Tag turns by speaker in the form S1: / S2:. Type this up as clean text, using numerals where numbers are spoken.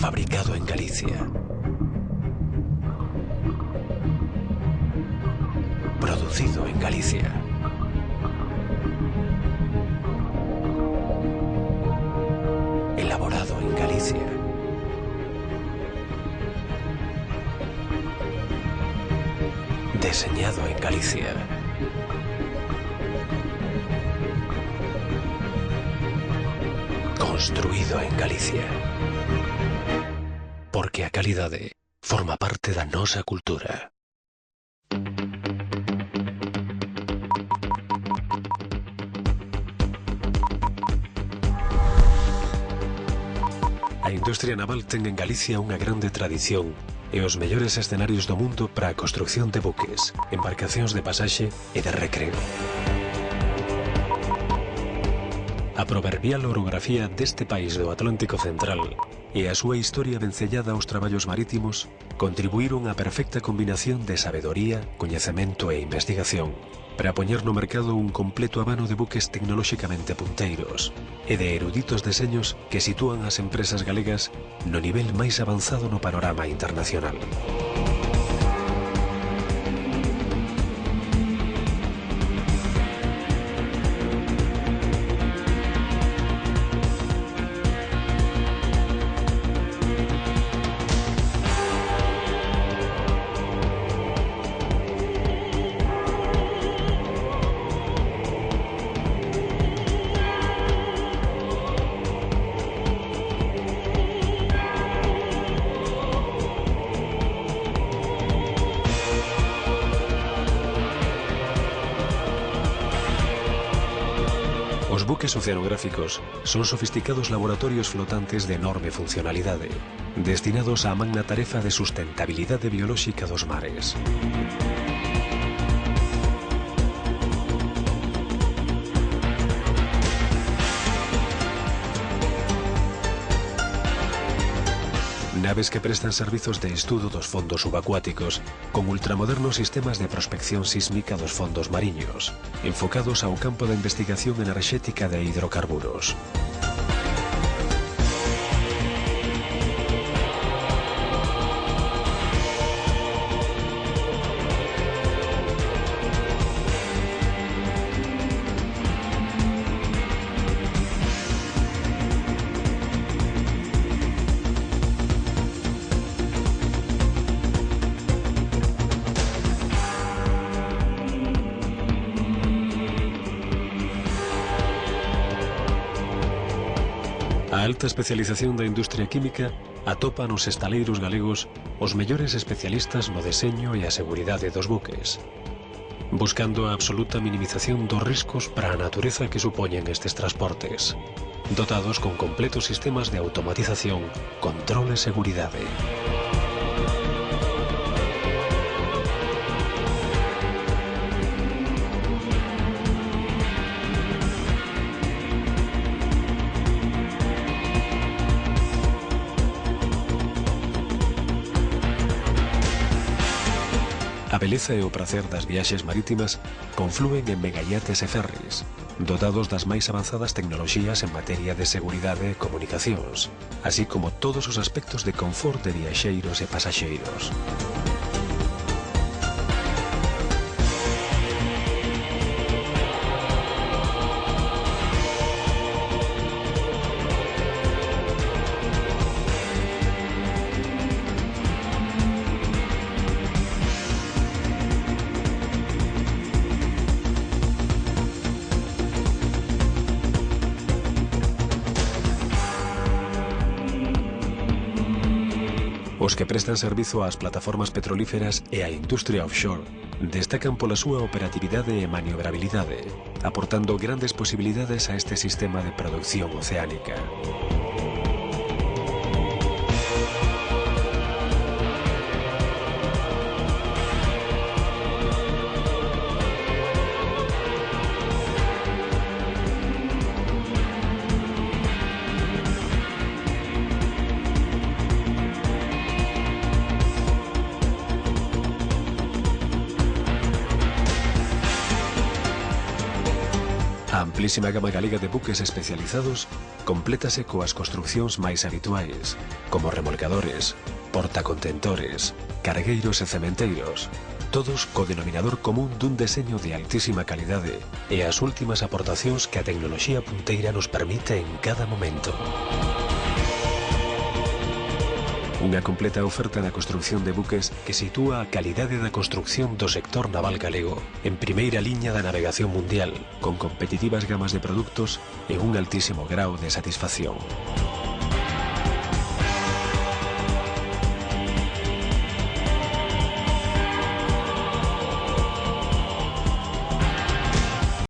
S1: fabricado en Galicia. Producido en Galicia. Elaborado en Galicia. Diseñado en Galicia. Construído en Galicia. Porque a calidade forma parte da nosa cultura. A industria naval ten en Galicia unha grande tradición e os mellores escenarios do mundo para a construcción de buques, embarcacións de pasaxe e de recreo. A proverbial orografía deste país do Atlántico Central e a súa historia vencellada aos traballos marítimos contribuíron á perfecta combinación de sabedoría, coñecemento e investigación para poñer no mercado un completo abano de buques tecnolóxicamente punteiros e de eruditos deseños que sitúan as empresas galegas no nivel máis avanzado no panorama internacional. Os buques oceanográficos son sofisticados laboratorios flotantes de enorme funcionalidade, destinados á magna tarefa de sustentabilidade biolóxica dos mares. Naves que prestan servizos de estudo dos fondos subacuáticos con ultramodernos sistemas de prospección sísmica dos fondos mariños, enfocados ao campo da investigación enerxética de hidrocarburos. A alta especialización da industria química atopa nos estaleiros galegos os mellores especialistas no deseño e a seguridade dos buques, buscando a absoluta minimización dos riscos para a natureza que supoñen estes transportes, dotados con completos sistemas de automatización, control e seguridade. A beleza e o prazer das viaxes marítimas conflúen en megayates e ferries, dotados das máis avanzadas tecnoloxías en materia de seguridade e comunicacións, así como todos os aspectos de confort de viaxeiros e pasaxeiros. Os que prestan servizo ás plataformas petrolíferas e á industria offshore destacan pola súa operatividade e maniobrabilidade, aportando grandes posibilidades a este sistema de producción oceánica. A A amplísima gama galega de buques especializados complétase coas construccións máis habituais, como remolcadores, portacontentores, cargueiros e cementeiros, todos co denominador común dun deseño de altísima calidade e as últimas aportacións que a tecnoloxía punteira nos permite en cada momento. Unha completa oferta na construcción de buques que sitúa a calidade da construcción do sector naval galego en primeira liña da navegación mundial, con competitivas gamas de produtos e un altísimo grao de satisfacción.